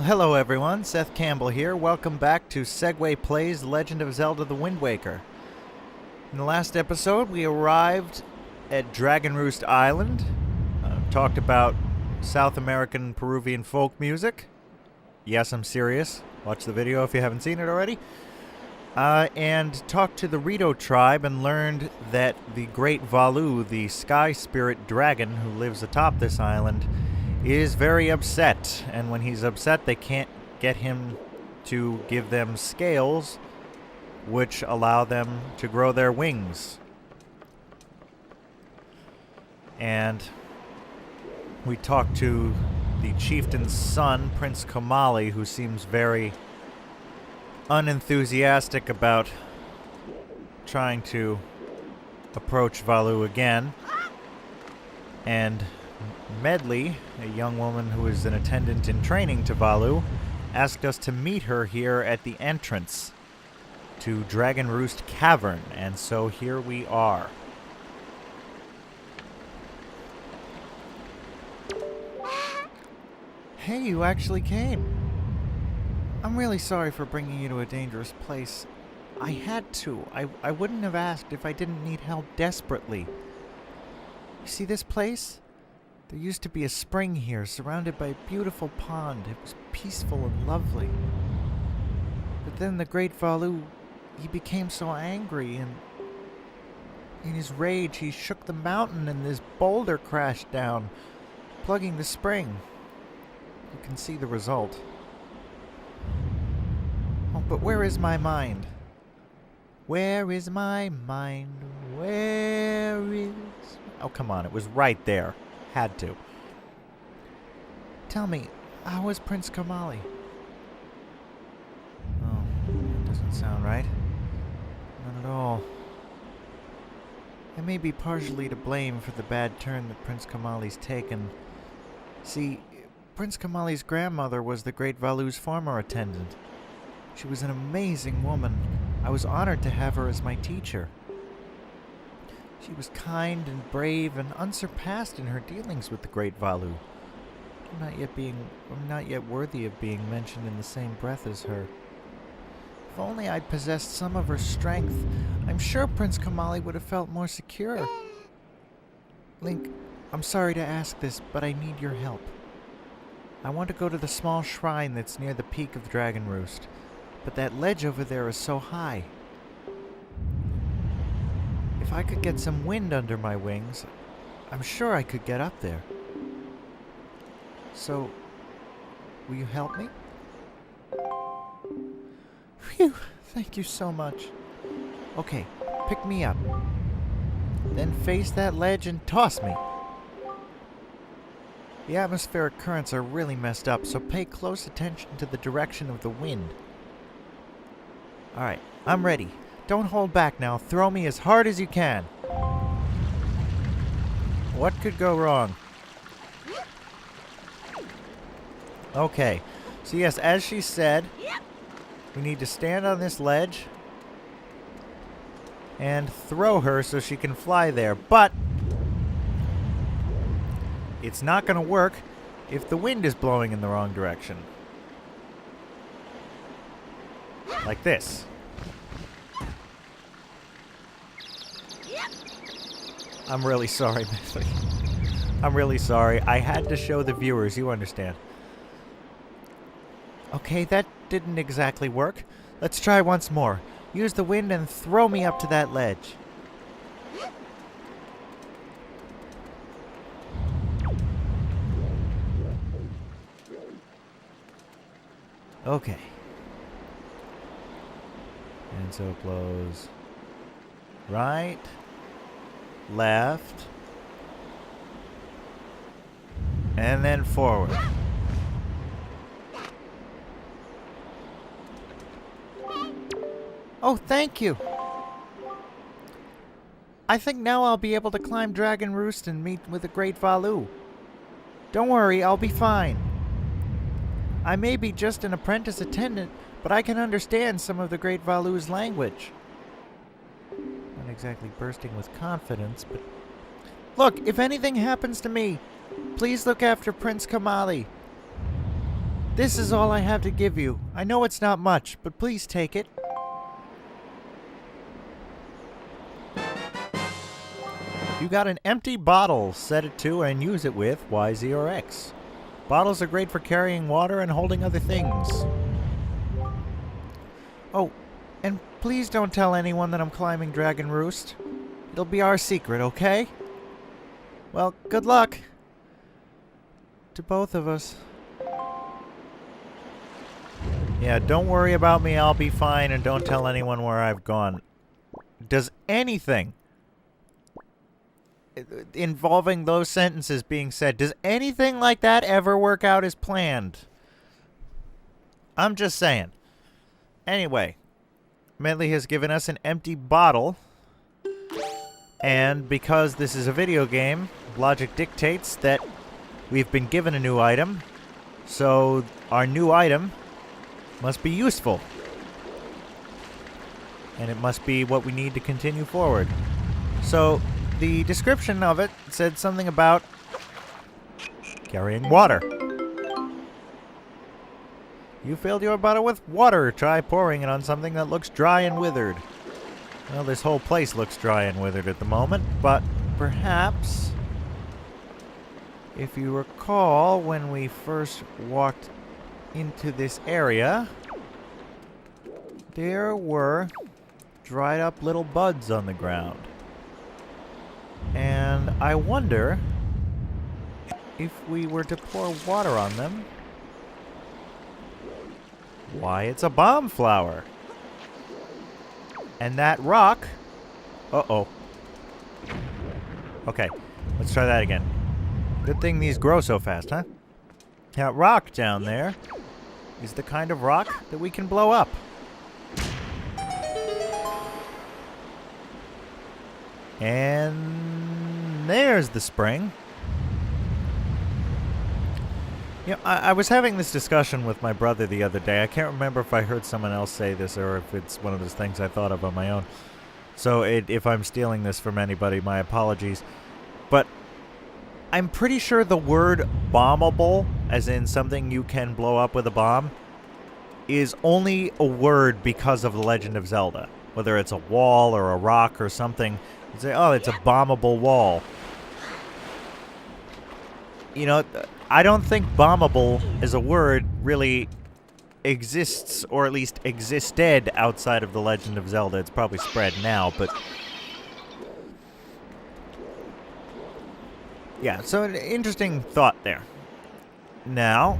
Hello everyone, Seth Campbell here. Welcome back to Segway Plays Legend of Zelda the Wind Waker. In the last episode, we arrived at Dragon Roost Island, talked about South American Peruvian folk music. Yes, I'm serious. Watch the video if you haven't seen it already. And talked to the Rito tribe and learned that the Great Valu, the sky spirit dragon who lives atop this island, is very upset, and when he's upset they can't get him to give them scales which allow them to grow their wings. And we talked to the chieftain's son, Prince Komali, who seems very unenthusiastic about trying to approach Valu again. And Medli, a young woman who is an attendant in training to Valu, asked us to meet her here at the entrance to Dragon Roost Cavern, and so here we are. Hey, you actually came. I'm really sorry for bringing you to a dangerous place. I had to. I wouldn't have asked if I didn't need help desperately. You see this place? There used to be a spring here, surrounded by a beautiful pond. It was peaceful and lovely. But then the Great Valu, he became so angry, and in his rage he shook the mountain and this boulder crashed down, plugging the spring. You can see the result. Oh, but where is my mind? Where is my mind? Where is... Oh, come on, it was right there. Had to. Tell me, how was Prince Komali? Oh, that doesn't sound right. Not at all. I may be partially to blame for the bad turn that Prince Komali's taken. See, Prince Komali's grandmother was the Great Valu's former attendant. She was an amazing woman. I was honored to have her as my teacher. She was kind and brave and unsurpassed in her dealings with the Great Valu. I'm not yet worthy of being mentioned in the same breath as her. If only I'd possessed some of her strength, I'm sure Prince Komali would have felt more secure. Link, I'm sorry to ask this, but I need your help. I want to go to the small shrine that's near the peak of Dragon Roost, but that ledge over there is so high. If I could get some wind under my wings, I'm sure I could get up there. So, will you help me? Phew, thank you so much. Okay, pick me up. Then face that ledge and toss me. The atmospheric currents are really messed up, so pay close attention to the direction of the wind. Alright, I'm ready. Don't hold back now. Throw me as hard as you can. What could go wrong? Okay. So yes, as she said, we need to stand on this ledge and throw her so she can fly there. But it's not going to work if the wind is blowing in the wrong direction. Like this. I'm really sorry, Medli. I'm really sorry. I had to show the viewers, you understand. Okay, that didn't exactly work. Let's try once more. Use the wind and throw me up to that ledge. Okay. And so it blows right, left, and then forward. Oh, thank you. I think now I'll be able to climb Dragon Roost and meet with the Great Valu. Don't worry, I'll be fine. I may be just an apprentice attendant, but I can understand some of the Great Valu's language. Not exactly bursting with confidence, but... Look, if anything happens to me, please look after Prince Komali. This is all I have to give you. I know it's not much, but please take it. You got an empty bottle. Set it to and use it with Y, Z, or X. Bottles are great for carrying water and holding other things. Oh, and please don't tell anyone that I'm climbing Dragon Roost. It'll be our secret, okay? Well, good luck. To both of us. Yeah, don't worry about me, I'll be fine, and don't tell anyone where I've gone. Does anything involving those sentences being said, does anything like that ever work out as planned? I'm just saying. Anyway, Medli has given us an empty bottle, and because this is a video game, logic dictates that we've been given a new item, so our new item must be useful. And it must be what we need to continue forward. So, the description of it said something about carrying water. You filled your bottle with water. Try pouring it on something that looks dry and withered. Well, this whole place looks dry and withered at the moment, but perhaps, if you recall, when we first walked into this area, there were dried up little buds on the ground. And I wonder if we were to pour water on them, why, it's a bomb flower. And that rock... Uh-oh. Okay, let's try that again. Good thing these grow so fast, huh? That rock down there is the kind of rock that we can blow up. And there's the spring. You know, I was having this discussion with my brother the other day. I can't remember if I heard someone else say this or if it's one of those things I thought of on my own. So if I'm stealing this from anybody, my apologies. But I'm pretty sure the word bombable, as in something you can blow up with a bomb, is only a word because of The Legend of Zelda. Whether it's a wall or a rock or something, you say, oh, it's a bombable wall. You know, I don't think bombable as a word really exists, or at least existed, outside of The Legend of Zelda. It's probably spread now, but... yeah, so an interesting thought there. Now,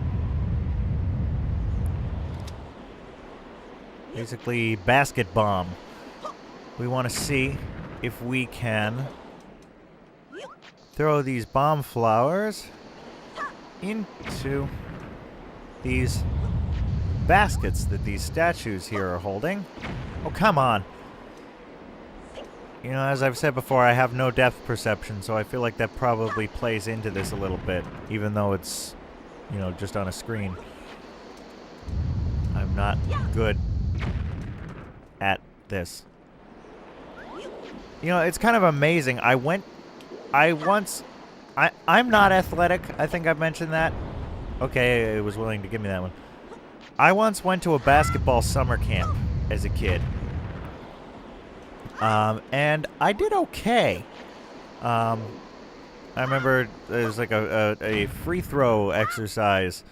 basically basket bomb. We want to see if we can throw these bomb flowers into these baskets that these statues here are holding. Oh, come on. You know, as I've said before, I have no depth perception, so I feel like that probably plays into this a little bit, even though it's, you know, just on a screen. I'm not good at this. You know, it's kind of amazing. I'm not athletic. I think I've mentioned that. Okay, it was willing to give me that one. I once went to a basketball summer camp as a kid. And I did okay. I remember there was like a free throw exercise,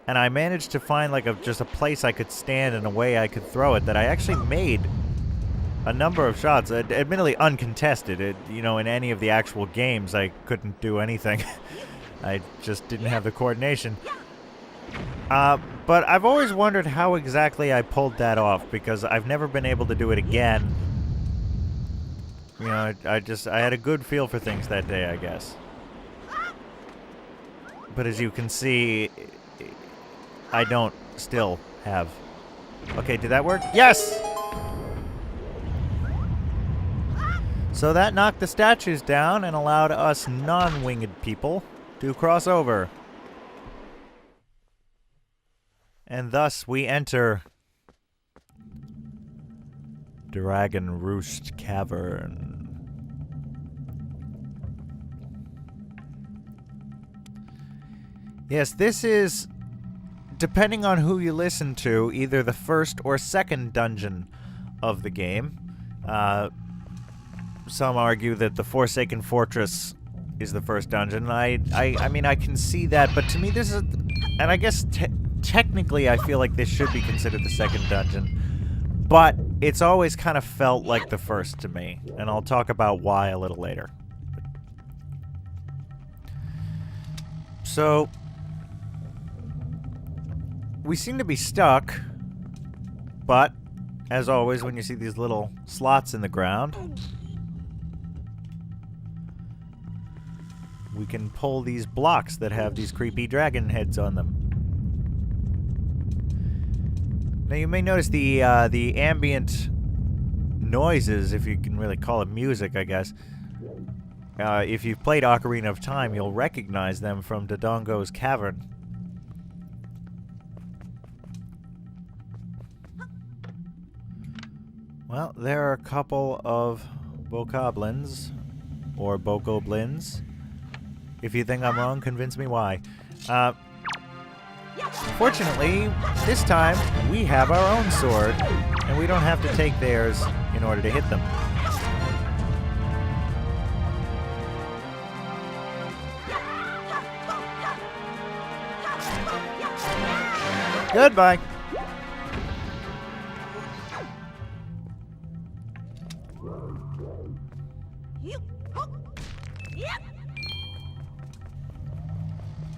and I managed to find like just a place I could stand and a way I could throw it that I actually made a number of shots, admittedly uncontested. You know, in any of the actual games, I couldn't do anything. I just didn't have the coordination. But I've always wondered how exactly I pulled that off, because I've never been able to do it again. You know, I had a good feel for things that day, I guess. But as you can see, I don't still have. Okay, did that work? Yes! So that knocked the statues down and allowed us non-winged people to cross over. And thus we enter Dragon Roost Cavern. Yes, this is depending on who you listen to, either the first or second dungeon of the game. Some argue that the Forsaken Fortress is the first dungeon. I mean, I can see that, but to me this is... And I guess technically I feel like this should be considered the second dungeon. But it's always kind of felt like the first to me. And I'll talk about why a little later. So... we seem to be stuck. But, as always, when you see these little slots in the ground... we can pull these blocks that have these creepy dragon heads on them. Now you may notice the ambient noises, if you can really call it music, I guess. If you've played Ocarina of Time, you'll recognize them from Dodongo's Cavern. Well, there are a couple of bokoblins, or bokoblins. If you think I'm wrong, convince me why. Fortunately, this time, we have our own sword, and we don't have to take theirs in order to hit them. Goodbye!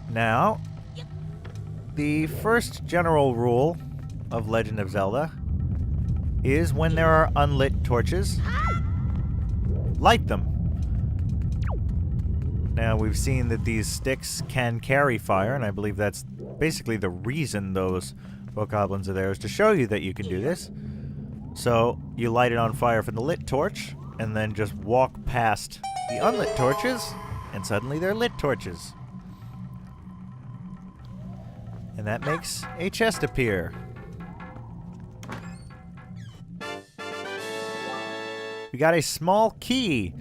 Now, the first general rule of Legend of Zelda is when there are unlit torches, light them. Now, we've seen that these sticks can carry fire, and I believe that's basically the reason those bokoblins are there, is to show you that you can do this. So, you light it on fire from the lit torch, and then just walk past the unlit torches, and suddenly they're lit torches. And that makes a chest appear. We got a small key.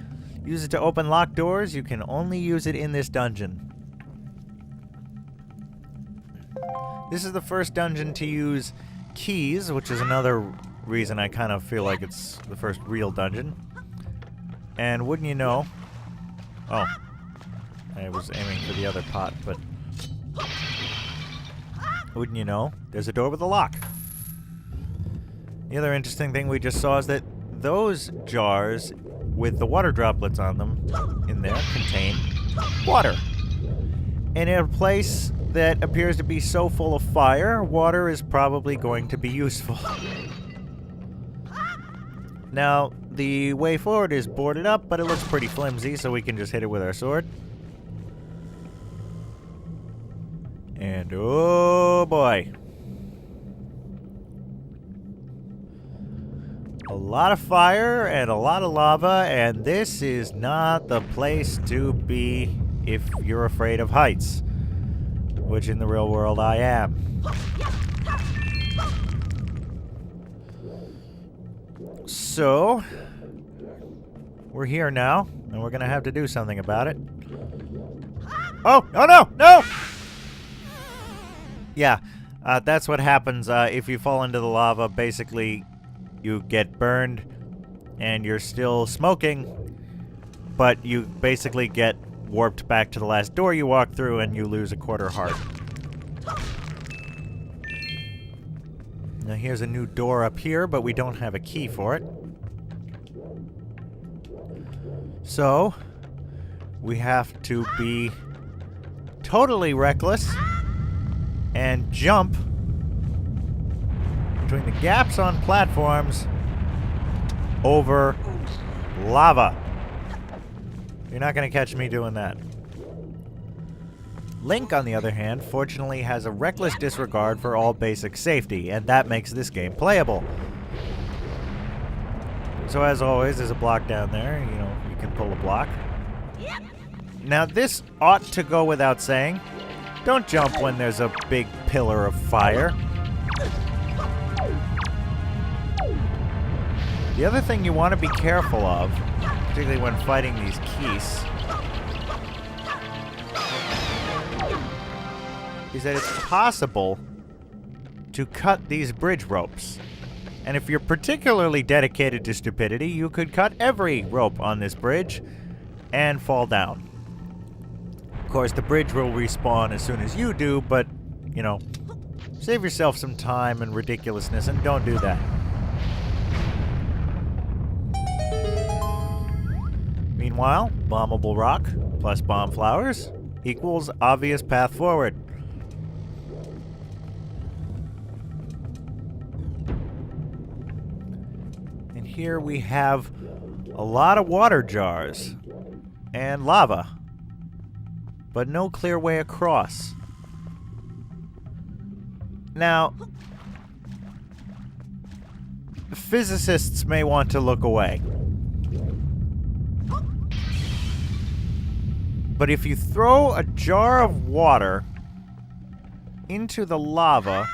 Use it to open locked doors. You can only use it in this dungeon. This is the first dungeon to use keys, which is another reason I kind of feel like it's the first real dungeon. And wouldn't you know... Oh. I was aiming for the other pot, but... wouldn't you know, there's a door with a lock. The other interesting thing we just saw is that those jars with the water droplets on them in there contain water. And in a place that appears to be so full of fire, water is probably going to be useful. Now, the way forward is boarded up, but it looks pretty flimsy, so we can just hit it with our sword. And oh boy. A lot of fire and a lot of lava, and this is not the place to be if you're afraid of heights. Which in the real world I am. So, we're here now, and we're gonna have to do something about it. Oh, no, no, no! Yeah, that's what happens if you fall into the lava. Basically, you get burned, and you're still smoking, but you basically get warped back to the last door you walked through, and you lose a quarter heart. Now here's a new door up here, but we don't have a key for it. So, we have to be totally reckless and jump between the gaps on platforms over lava. You're not going to catch me doing that. Link, on the other hand, fortunately has a reckless disregard for all basic safety, and that makes this game playable. So as always, there's a block down there. You know, you can pull a block. Now this ought to go without saying. Don't jump when there's a big pillar of fire. The other thing you want to be careful of, particularly when fighting these keys, is that it's possible to cut these bridge ropes. And if you're particularly dedicated to stupidity, you could cut every rope on this bridge and fall down. Of course, the bridge will respawn as soon as you do, but, you know, save yourself some time and ridiculousness and don't do that. Meanwhile, bombable rock plus bomb flowers equals obvious path forward. And here we have a lot of water jars and lava, but no clear way across. Now, physicists may want to look away. But if you throw a jar of water into the lava,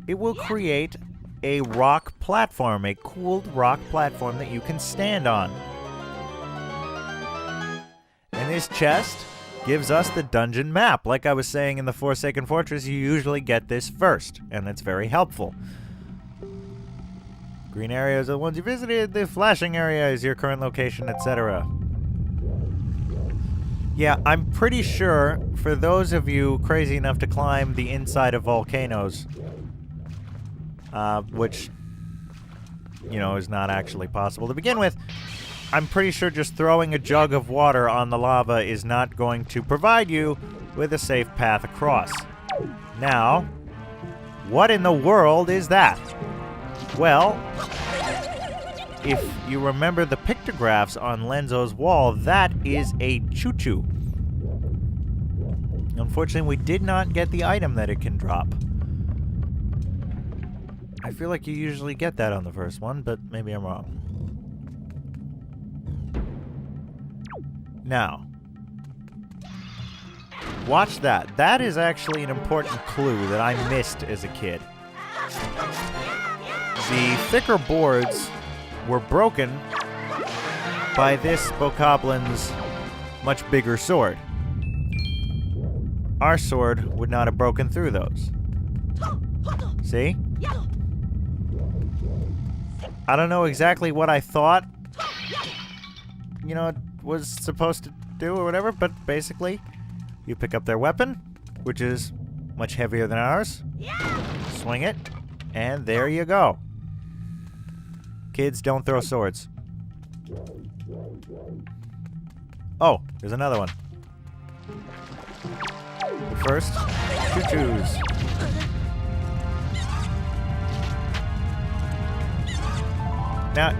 it will create a rock platform, a cooled rock platform that you can stand on. And this chest gives us the dungeon map. Like I was saying in the Forsaken Fortress, you usually get this first, and it's very helpful. Green areas are the ones you visited, the flashing area is your current location, etc. Yeah, I'm pretty sure for those of you crazy enough to climb the inside of volcanoes, which, you know, is not actually possible to begin with, I'm pretty sure just throwing a jug of water on the lava is not going to provide you with a safe path across. Now, what in the world is that? Well, if you remember the pictographs on Lenzo's wall, that is a choo-choo. Unfortunately, we did not get the item that it can drop. I feel like you usually get that on the first one, but maybe I'm wrong. Now, watch that. That is actually an important clue that I missed as a kid. The thicker boards were broken by this Bokoblin's much bigger sword. Our sword would not have broken through those. See? I don't know exactly what I thought, you know, it was supposed to do or whatever, but basically, you pick up their weapon, which is much heavier than ours, swing it, and there you go. Kids, don't throw swords. Oh, there's another one. First, choo-choos. Now,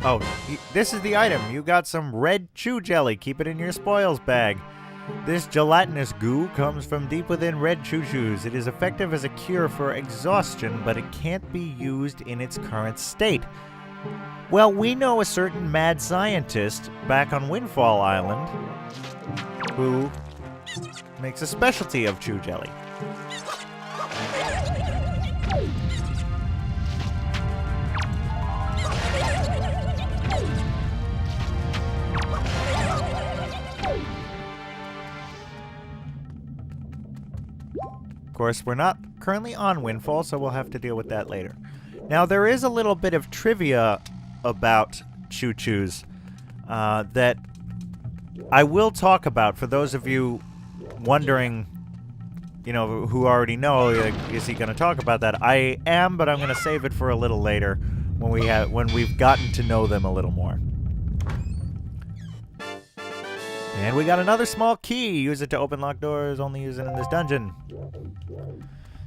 oh, this is the item. You got some red chew jelly. Keep it in your spoils bag. This gelatinous goo comes from deep within red choo-choos. It is effective as a cure for exhaustion, but it can't be used in its current state. Well, we know a certain mad scientist back on Windfall Island who makes a specialty of chew jelly. Of course, we're not currently on Windfall, so we'll have to deal with that later. Now, there is a little bit of trivia about choo-choos that I will talk about for those of you wondering, you know, who already know, like, is he going to talk about that? I am, but I'm going to save it for a little later when we've gotten to know them a little more. And we got another small key. Use it to open locked doors. Only use it in this dungeon.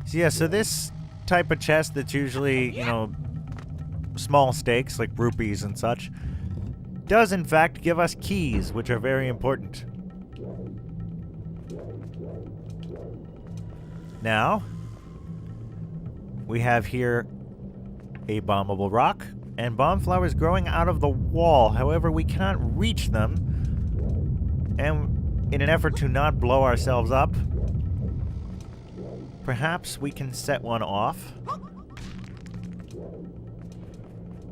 So yeah, so this type of chest that's usually, you know, small stakes like rupees and such, does in fact give us keys, which are very important. Now, we have here a bombable rock and bomb flowers growing out of the wall. However, we cannot reach them, and in an effort to not blow ourselves up, perhaps we can set one off.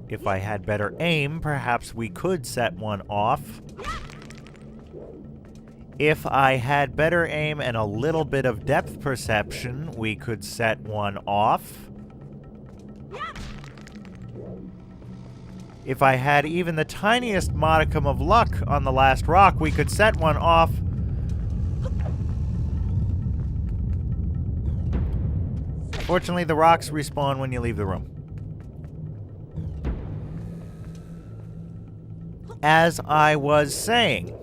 If I had better aim, perhaps we could set one off. If I had better aim and a little bit of depth perception, we could set one off. If I had even the tiniest modicum of luck on the last rock, we could set one off. Fortunately, the rocks respawn when you leave the room. As I was saying.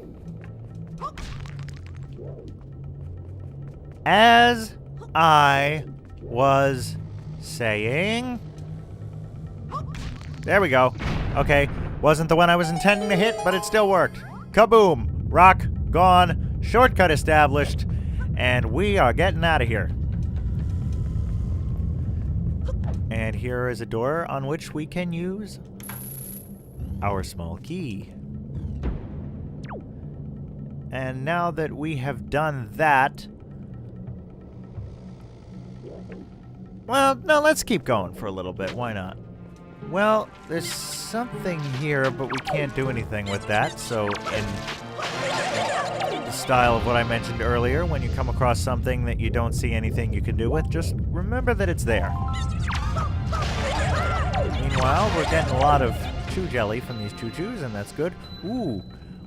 There we go. Okay, wasn't the one I was intending to hit, but it still worked. Kaboom! Rock gone, shortcut established, and we are getting out of here. And here is a door on which we can use our small key. And now that we have done that... Well, no, let's keep going for a little bit. Why not? Well, there's something here, but we can't do anything with that. So, in the style of what I mentioned earlier, when you come across something that you don't see anything you can do with, just remember that it's there. Meanwhile, we're getting a lot of chew jelly from these choo-choos, and that's good. Ooh,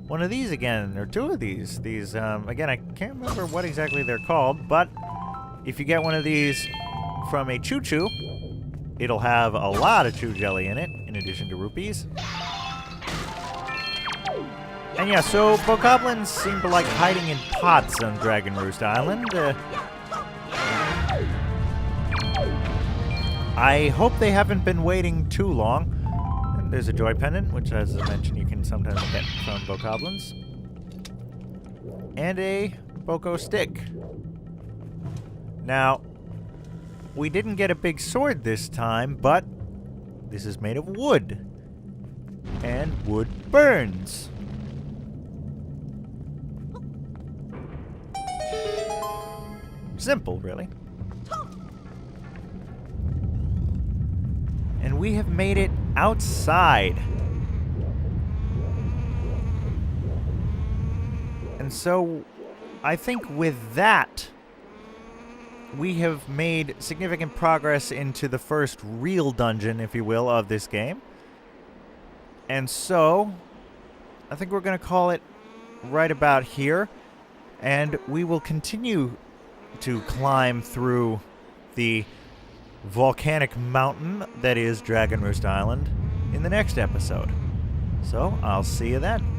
one of these again, or two of these. These, again, I can't remember what exactly they're called, but if you get one of these from a choo-choo, it'll have a lot of chew jelly in it, in addition to rupees. And yeah, so bokoblins seem to like hiding in pots on Dragon Roost Island. I hope they haven't been waiting too long. And there's a joy pendant, which, as I mentioned, you can sometimes get from bokoblins. And a boko stick. Now, we didn't get a big sword this time, but this is made of wood. And wood burns. Simple, really. And we have made it outside. And so, I think with that, we have made significant progress into the first real dungeon, if you will, of this game. And so, I think we're going to call it right about here. And we will continue to climb through the volcanic mountain that is Dragon Roost Island in the next episode. So, I'll see you then.